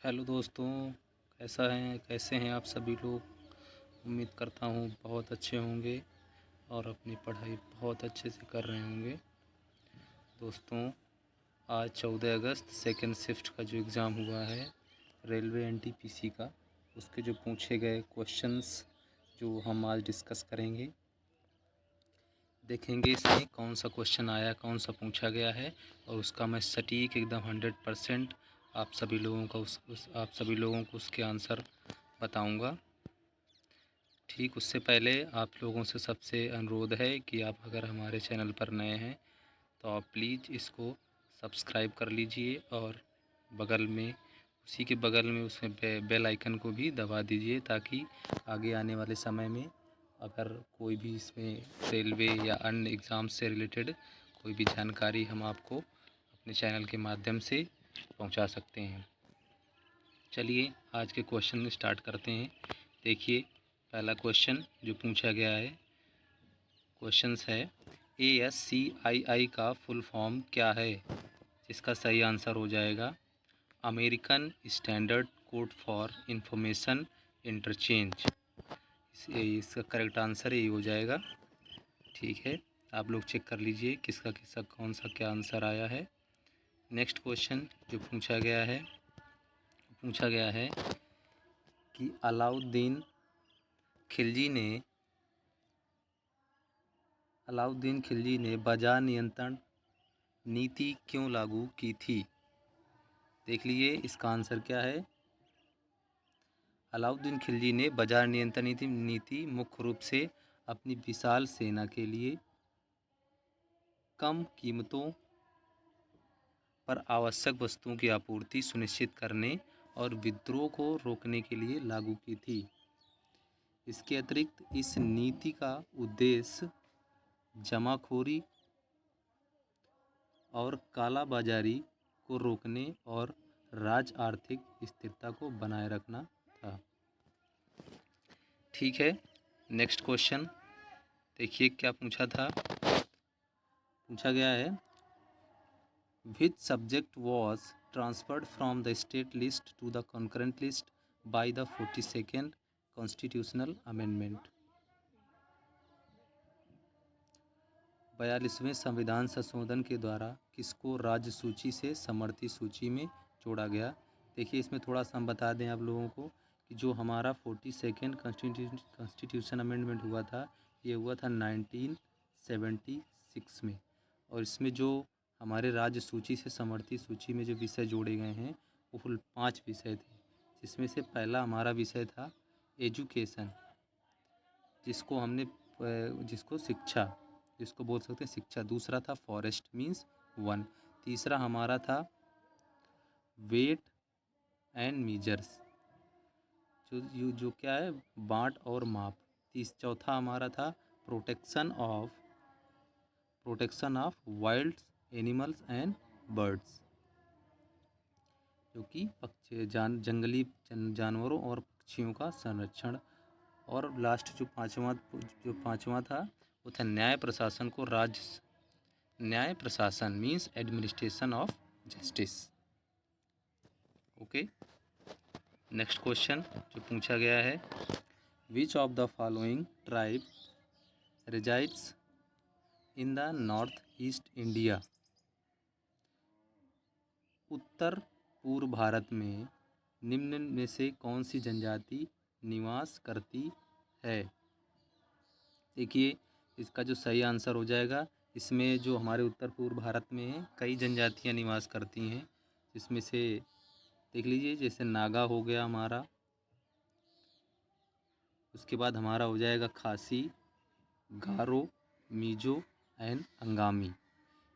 Hello दोस्तों, कैसे हैं आप सभी लोग। उम्मीद करता हूँ बहुत अच्छे होंगे और अपनी पढ़ाई बहुत अच्छे से कर रहे होंगे। दोस्तों, आज 14 अगस्त सेकंड शिफ्ट का जो एग्ज़ाम हुआ है रेलवे एनटीपीसी का, उसके जो पूछे गए क्वेश्चंस जो हम आज डिस्कस करेंगे, देखेंगे इसमें कौन सा क्वेश्चन आया, कौन सा पूछा गया है, और उसका मैं सटीक एकदम 100% आप सभी लोगों को उसके आंसर बताऊंगा। ठीक उससे पहले आप लोगों से सबसे अनुरोध है कि आप अगर हमारे चैनल पर नए हैं तो आप प्लीज़ इसको सब्सक्राइब कर लीजिए और उसी के बगल में उसमें बेल आइकन को भी दबा दीजिए, ताकि आगे आने वाले समय में अगर कोई भी इसमें रेलवे या अन्य एग्ज़ाम से रिलेटेड कोई भी जानकारी हम आपको अपने चैनल के माध्यम से पहुंचा सकते हैं। चलिए आज के क्वेश्चन स्टार्ट करते हैं। देखिए, पहला क्वेश्चन जो पूछा गया है, क्वेश्चंस है ASCII का फुल फॉर्म क्या है। इसका सही आंसर हो जाएगा American standard code for information interchange. इसका करेक्ट आंसर यही हो जाएगा। ठीक है, आप लोग चेक कर लीजिए किसका किसका कौन सा क्या आंसर आया है। नेक्स्ट क्वेश्चन जो पूछा गया है कि अलाउद्दीन खिलजी ने बाजार नियंत्रण नीति क्यों लागू की थी। देख लीजिए इसका आंसर क्या है। अलाउद्दीन खिलजी ने बाजार नियंत्रण नीति मुख्य रूप से अपनी विशाल सेना के लिए कम कीमतों पर आवश्यक वस्तुओं की आपूर्ति सुनिश्चित करने और विद्रोह को रोकने के लिए लागू की थी। इसके अतिरिक्त इस नीति का उद्देश्य जमाखोरी और काला बाजारी को रोकने और राज्य आर्थिक स्थिरता को बनाए रखना था। ठीक है, नेक्स्ट क्वेश्चन देखिए क्या पूछा गया है। Which subject was transferred from the state list to the concurrent list by the 42nd Constitutional Amendment? 42वें संविधान संशोधन के द्वारा किसको राज्य सूची से समर्थी सूची में जोड़ा गया। देखिए इसमें थोड़ा सा हम बता दें आप लोगों को कि जो हमारा 42nd कॉन्स्टिट्यूशन अमेंडमेंट हुआ था, ये हुआ था 1976 में, और इसमें जो हमारे राज्य सूची से समर्थी सूची में जो विषय जोड़े गए हैं वो कुल 5 विषय थे, जिसमें से पहला हमारा विषय था एजुकेशन, जिसको बोल सकते हैं शिक्षा। दूसरा था फॉरेस्ट मीन्स 1। तीसरा हमारा था वेट एंड मीजर्स, जो क्या है बाट और माप। चौथा हमारा था protection of wild animals and birds, जो कि जंगली जानवरों और पक्षियों का संरक्षण। और लास्ट जो पांचवा था वो था न्याय प्रशासन means administration of justice. Okay, next question जो पूछा गया है, which of the following tribe resides in the north east India. उत्तर पूर्व भारत में निम्न में से कौन सी जनजाति निवास करती है। देखिए इसका जो सही आंसर हो जाएगा, इसमें जो हमारे उत्तर पूर्व भारत में कई जनजातियां निवास करती हैं, जिसमें से देख लीजिए जैसे नागा हो गया हमारा, उसके बाद हमारा हो जाएगा खासी, गारो, मिजो एंड अंगामी।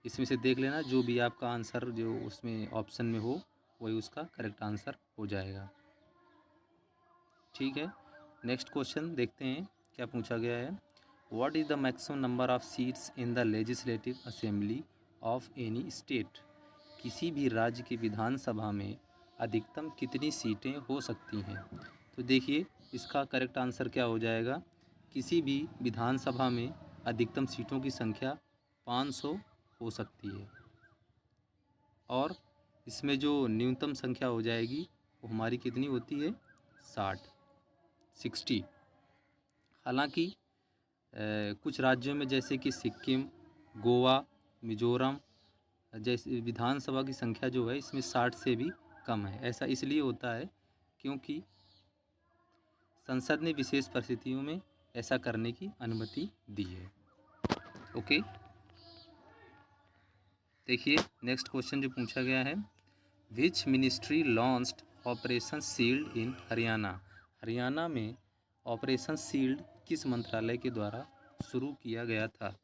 इसमें से देख लेना जो भी आपका आंसर जो उसमें ऑप्शन में हो वही उसका करेक्ट आंसर हो जाएगा। ठीक है, नेक्स्ट क्वेश्चन देखते हैं क्या पूछा गया है। What is the maximum number of seats in the legislative assembly of any state. किसी भी राज्य की विधानसभा में अधिकतम कितनी सीटें हो सकती हैं। तो देखिए इसका करेक्ट आंसर क्या हो जाएगा। किसी भी विधानसभा में अधिकतम सीटों की संख्या 500 हो सकती है, और इसमें जो न्यूनतम संख्या हो जाएगी वो हमारी कितनी होती है 60। हालांकि कुछ राज्यों में जैसे कि सिक्किम, गोवा, मिजोरम जैसे विधानसभा की संख्या जो है इसमें 60 से भी कम है। ऐसा इसलिए होता है क्योंकि संसद ने विशेष परिस्थितियों में ऐसा करने की अनुमति दी है। ओके, देखिए नेक्स्ट क्वेश्चन जो पूछा गया है, which ministry launched operation shield in Haryana. Haryana में ऑपरेशन शील्ड किस मंत्रालय के द्वारा शुरू किया गया था।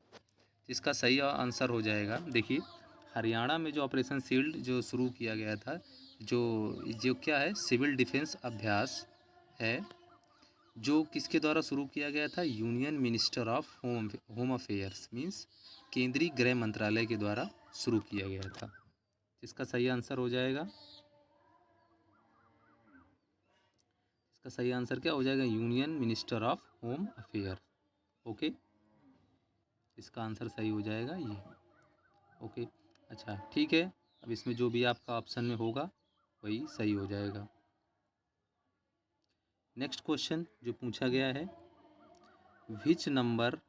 इसका सही आंसर हो जाएगा, देखिए हरियाणा में जो ऑपरेशन शील्ड जो शुरू किया गया था, जो क्या है सिविल डिफेंस अभ्यास है, जो किसके द्वारा शुरू किया गया था, union minister of home affairs means केंद्रीय गृह मंत्रालय के द्वारा शुरू किया गया था। इसका सही आंसर हो जाएगा, इसका सही आंसर क्या हो जाएगा, union minister of home affair. Okay, इसका आंसर सही हो जाएगा ये। ओके, अच्छा ठीक है, अब इसमें जो भी आपका ऑप्शन में होगा वही सही हो जाएगा। नेक्स्ट क्वेश्चन जो पूछा गया है, which number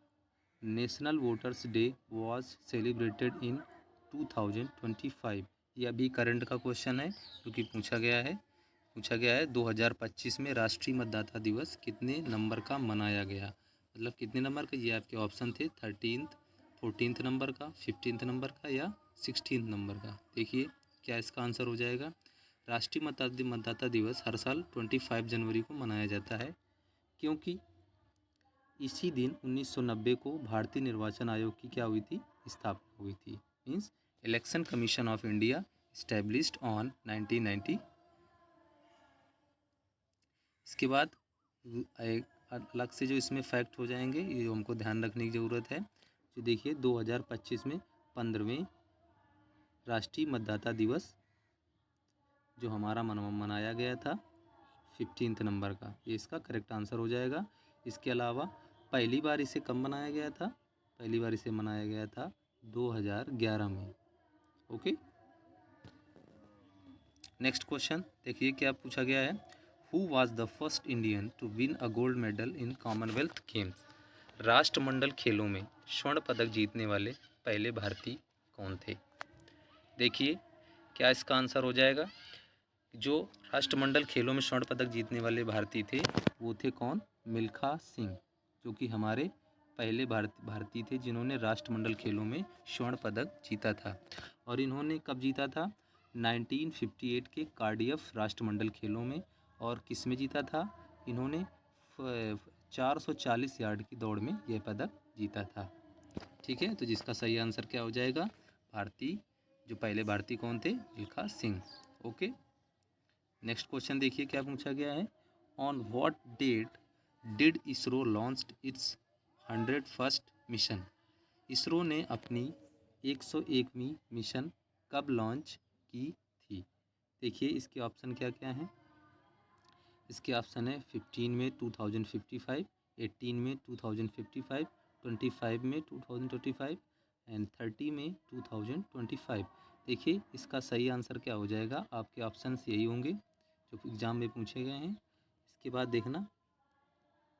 national voters day was celebrated in 2025। ये अभी करंट का क्वेश्चन है क्योंकि पूछा गया है 2025 में राष्ट्रीय मतदाता दिवस कितने नंबर का मनाया गया, मतलब कितने नंबर का। ये आपके ऑप्शन थे 13th, 14th नंबर का, 15th नंबर का या 16th नंबर का। देखिए क्या इसका आंसर हो जाएगा, राष्ट्रीय मतदाता दिवस हर साल 25 जनवरी को मनाया जाता है क्योंकि इसी दिन 1990 को भारतीय निर्वाचन आयोग की क्या हुई थी, स्थापना हुई थी। Means election commission of India established on 1990। इसके बाद एक अलग से जो इसमें फैक्ट हो जाएंगे, ये हमको ध्यान रखने की ज़रूरत है। जो देखिए 2025 में 15वें राष्ट्रीय मतदाता दिवस जो हमारा मनाया गया था 15th नंबर का, ये इसका करेक्ट आंसर हो जाएगा। इसके अलावा पहली बार इसे कब मनाया गया था, पहली बार इसे मनाया गया था 2011 में। ओके, नेक्स्ट क्वेश्चन देखिए क्या पूछा गया है, who was the first Indian to win a gold medal in Commonwealth Games. राष्ट्रमंडल खेलों में स्वर्ण पदक जीतने वाले पहले भारतीय कौन थे। देखिए क्या इसका आंसर हो जाएगा, जो राष्ट्रमंडल खेलों में स्वर्ण पदक जीतने वाले भारतीय थे वो थे कौन, मिल्खा सिंह, जो कि हमारे पहले भारतीय थे जिन्होंने राष्ट्रमंडल खेलों में स्वर्ण पदक जीता था। और इन्होंने कब जीता था, 1958 के कार्डियफ राष्ट्रमंडल खेलों में। और किस में जीता था, इन्होंने 440 यार्ड की दौड़ में यह पदक जीता था। ठीक है, तो जिसका सही आंसर क्या हो जाएगा, भारतीय जो पहले भारतीय कौन थे, Milkha Singh. Okay, next question देखिए क्या पूछा गया है, on what date did ISRO launched its 101st mission. ISRO ने अपनी 101वीं मिशन कब लॉन्च की थी। देखिए इसके ऑप्शन क्या क्या हैं, इसके ऑप्शन है 15 में 2055, 18 में 2055, 25 में 2025 एंड 30 में 2025। देखिए इसका सही आंसर क्या हो जाएगा, आपके ऑप्शन यही होंगे जो एग्ज़ाम में पूछे गए हैं। इसके बाद देखना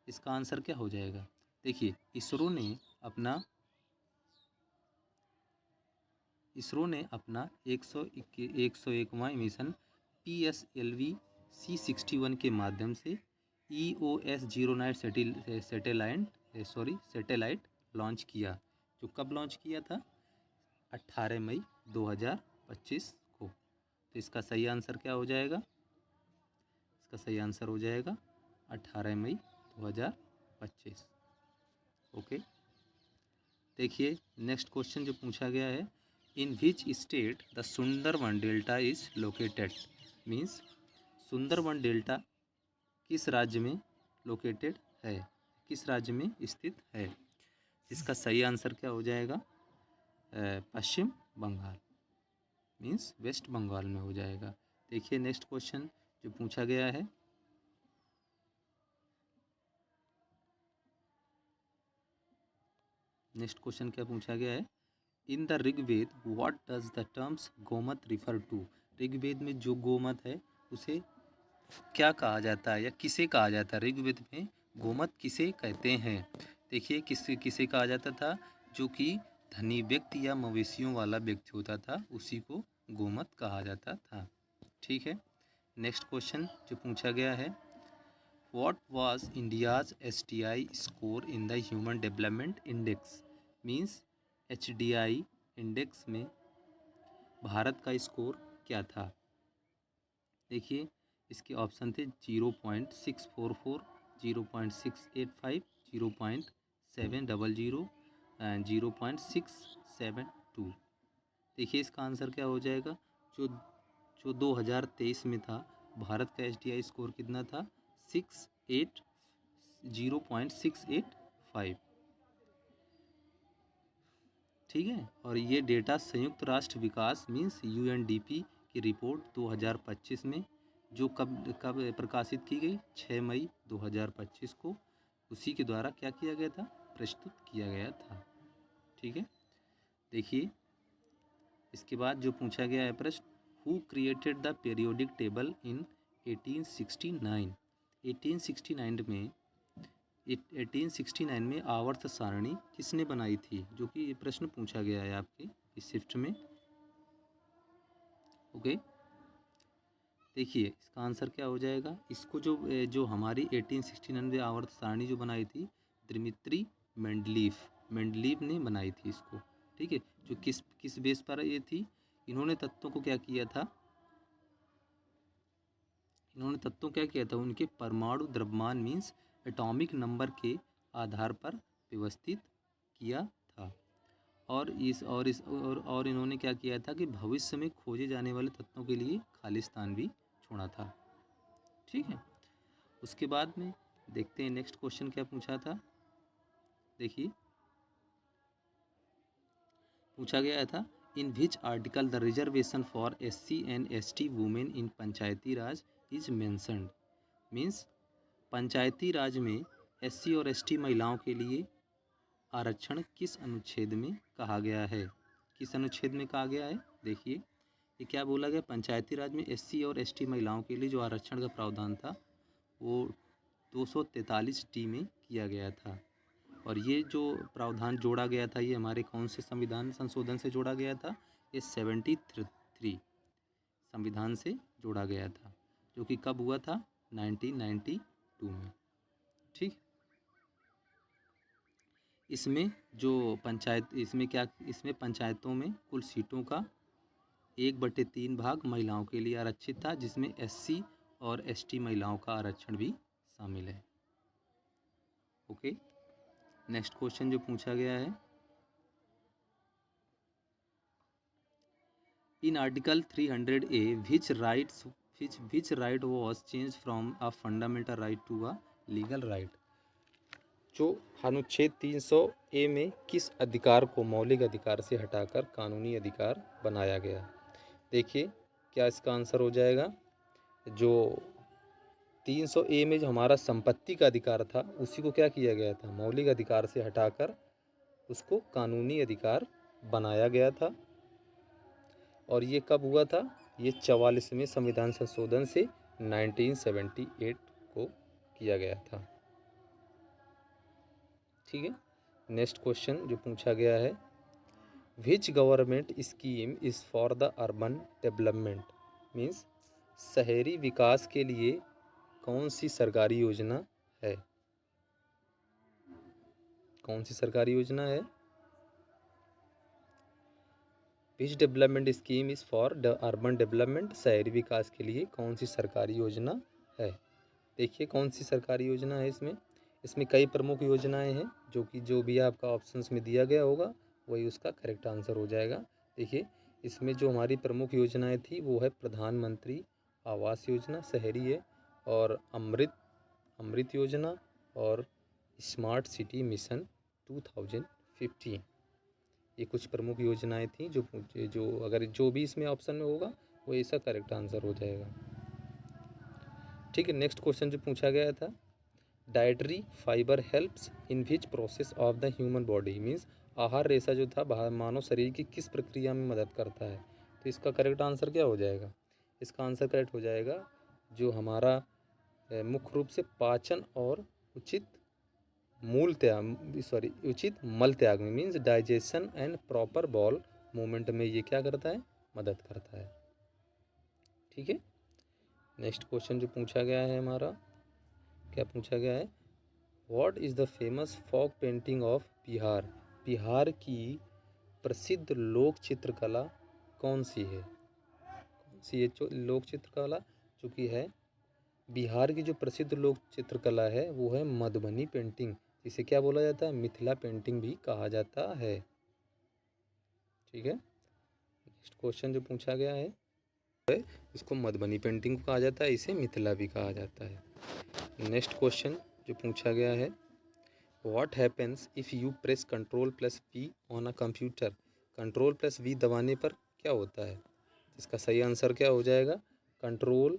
इसका आंसर क्या हो जाएगा। देखिए इसरो ने अपना 101वां मिशन PSLV C61 के माध्यम से EOS-09 सैटेलाइट लॉन्च किया, जो कब लॉन्च किया था, 18 मई 2025 को। तो इसका सही आंसर क्या हो जाएगा, इसका सही आंसर हो जाएगा 18 मई 2025। ओके, देखिए नेक्स्ट क्वेश्चन जो पूछा गया है, in which state the Sundarban delta is located. Means Sundarban delta किस राज्य में लोकेटेड है, किस राज्य में स्थित है। इसका सही आंसर क्या हो जाएगा, पश्चिम बंगाल मीन्स वेस्ट बंगाल में हो जाएगा। देखिए नेक्स्ट क्वेश्चन जो पूछा गया है, नेक्स्ट क्वेश्चन क्या पूछा गया है, in the Rigveda what does the terms Gomat refer to. Rigveda में जो गोमत है उसे क्या कहा जाता है या किसे कहा जाता है? ऋग्वेद में गोमत किसे कहते हैं? देखिए किसे किसे कहा जाता था? जो कि धनी व्यक्ति या मवेशियों वाला व्यक्ति होता था उसी को गोमत कहा जाता था। ठीक है, नेक्स्ट क्वेश्चन जो पूछा गया है, what was India's STI score in the human development index? Means HDI index में भारत का स्कोर क्या था? देखिए इसके ऑप्शन थे 0.644, 0.685, 0.700 एंड 0.672। देखिए इसका आंसर क्या हो जाएगा? जो जो 2023 में था, भारत का एचडीआई स्कोर कितना था? 0.685। ठीक है, और ये डेटा संयुक्त राष्ट्र विकास मीन्स यूएनडीपी की रिपोर्ट 2025 में जो कब कब प्रकाशित की गई? 6 मई 2025 को उसी के द्वारा क्या किया गया था? प्रस्तुत किया गया था। ठीक है, देखिए इसके बाद जो पूछा गया है प्रश्न, who created the periodic table इन 1869? 1869 में आवर्त सारणी किसने बनाई थी? जो कि ये प्रश्न पूछा गया है आपके इस शिफ्ट में। ओके, देखिए इसका आंसर क्या हो जाएगा? इसको जो हमारी 1869 में आवर्त सारणी जो बनाई थी, दिमित्री मेंडलीव ने बनाई थी इसको। ठीक है, जो किस बेस पर ये थी? इन्होंने तत्वों को क्या किया था? उनके परमाणु द्रव्यमान मीन्स एटॉमिक नंबर के आधार पर व्यवस्थित किया था। और इन्होंने क्या किया था कि भविष्य में खोजे जाने वाले तत्वों के लिए खालिस्तान भी छोड़ा था। ठीक है, उसके बाद में देखते हैं नेक्स्ट क्वेश्चन क्या पूछा था। देखिए पूछा गया था, in which article the reservation for SC and ST women in panchayati raj is mentioned? Means panchayati raj में SC और ST महिलाओं के लिए आरक्षण किस अनुच्छेद में कहा गया है? किस अनुच्छेद में कहा गया है? देखिए ये क्या बोला गया? पंचायती राज में SC और ST महिलाओं के लिए जो आरक्षण का प्रावधान था वो 243D में किया गया था। और ये जो प्रावधान जोड़ा गया था ये हमारे कौन से संविधान संशोधन से जोड़ा गया था? ये 73 संविधान से जोड़ा गया था, जो कि कब हुआ था? 1992 में। ठीक, इसमें पंचायतों में कुल सीटों का 1/3 भाग महिलाओं के लिए आरक्षित था, जिसमें SC और ST महिलाओं का आरक्षण भी शामिल है। ओके, नेक्स्ट क्वेश्चन जो पूछा गया है, in article 300A which right was change from a fundamental right to a legal right? जो अनुच्छेद 300A में किस अधिकार को मौलिक अधिकार से हटाकर कानूनी अधिकार बनाया गया? देखिए क्या इसका आंसर हो जाएगा? जो 300A में जो हमारा संपत्ति का अधिकार था उसी को क्या किया गया था? मौलिक अधिकार से हटाकर उसको कानूनी अधिकार बनाया गया था। और ये कब हुआ था? ये 44वें संविधान संशोधन से 1978 को किया गया था। ठीक है, नेक्स्ट क्वेश्चन जो पूछा गया है, which government scheme is for the urban development? Means शहरी विकास के लिए कौन सी सरकारी योजना है? कौन सी सरकारी योजना है? विच development scheme is for the urban development? शहरी विकास के लिए कौन सी सरकारी योजना है? देखिए कौन सी सरकारी योजना है इसमें कई प्रमुख योजनाएं हैं, जो भी आपका ऑप्शंस में दिया गया होगा वही उसका करेक्ट आंसर हो जाएगा। देखिए इसमें जो हमारी प्रमुख योजनाएं थी वो है प्रधानमंत्री आवास योजना शहरी है, और अमृत योजना, और स्मार्ट सिटी मिशन 2015। ये कुछ प्रमुख योजनाएं थी जो अगर जो भी इसमें ऑप्शन में होगा वो इसका करेक्ट आंसर हो जाएगा। ठीक है, नेक्स्ट क्वेश्चन जो पूछा गया था, dietary fibre helps in which process of the human body? Means आहार रेशा जो था मानव शरीर की किस प्रक्रिया में मदद करता है? तो इसका करेक्ट आंसर क्या हो जाएगा? इसका आंसर करेक्ट हो जाएगा जो हमारा मुख्य रूप से पाचन और उचित मूल त्याग उचित मल त्याग में means digestion and proper ball movement में ये क्या करता है, मदद करता है। ठीक है। नेक्स्ट क्वेश्चन जो पूछा गया है हमारा, क्या पूछा गया है, what is the famous folk painting of Bihar. Bihar की प्रसिद्ध लोक चित्रकला कौन सी है, कौन सी है जो लोक चित्रकला जो कि है बिहार की जो प्रसिद्ध लोक चित्रकला है वो है मधुबनी पेंटिंग, जिसे क्या बोला जाता है, मिथिला पेंटिंग भी कहा जाता है। ठीक है। नेक्स्ट क्वेश्चन जो पूछा गया है इसको मधुबनी पेंटिंग कहा जाता है, इसे मिथिला भी कहा जाता है। नेक्स्ट क्वेश्चन जो पूछा गया है, what happens if you press Ctrl+V on a computer. Ctrl+V दबाने पर क्या होता है, इसका सही आंसर क्या हो जाएगा, Ctrl+V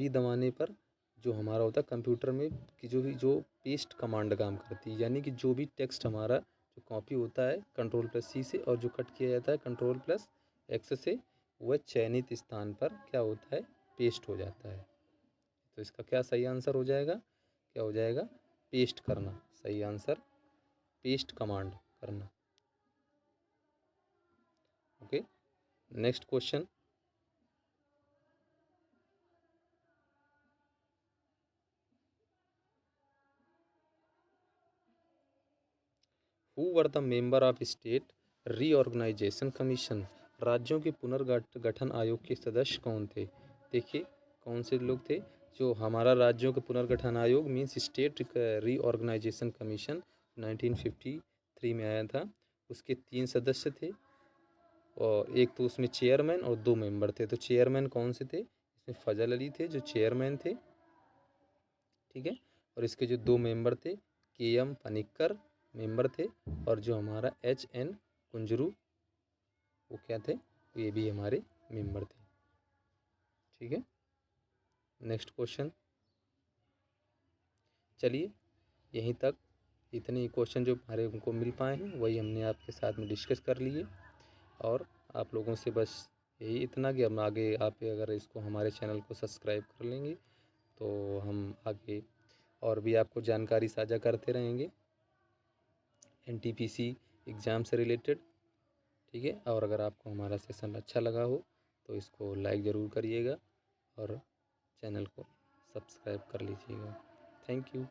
दबाने पर जो हमारा होता है कंप्यूटर में कि जो पेस्ट कमांड काम करती है, यानी कि जो भी टेक्स्ट हमारा जो कॉपी होता है Ctrl+C से और जो कट किया जाता है Ctrl+X से, वह चयनित स्थान पर क्या होता है, पेस्ट हो जाता है। तो इसका क्या सही आंसर हो जाएगा, क्या हो जाएगा, पेस्ट करना। सही आंसर पेस्ट कमांड करना। Okay. Next question, who were the member of state reorganisation commission. राज्यों के पुनर्गठन आयोग के सदस्य कौन थे। देखिए कौन से लोग थे, जो हमारा राज्यों के पुनर्गठन आयोग मीन्स स्टेट रीऑर्गेनाइजेशन कमीशन 1953 में आया था, उसके 3 सदस्य थे और एक तो उसमें चेयरमैन और 2 मेंबर थे। तो चेयरमैन कौन से थे, इसमें फजल अली थे जो चेयरमैन थे। ठीक है। और इसके जो 2 मेंबर थे, KM पनिक्कर मेंबर थे और जो हमारा HN कुंजरू वो क्या थे, ये भी हमारे मेंबर थे। ठीक है। नेक्स्ट क्वेश्चन, चलिए यहीं तक इतने ही क्वेश्चन जो हमारे उनको मिल पाए हैं वही हमने आपके साथ में डिस्कस कर लिए। और आप लोगों से बस यही इतना कि हम आगे आप अगर इसको हमारे चैनल को सब्सक्राइब कर लेंगे तो हम आगे और भी आपको जानकारी साझा करते रहेंगे NTPC एग्ज़ाम से रिलेटेड। ठीक है। और अगर आपको हमारा सेशन अच्छा लगा हो तो इसको लाइक ज़रूर करिएगा और चैनल को सब्सक्राइब कर लीजिएगा। Thank you.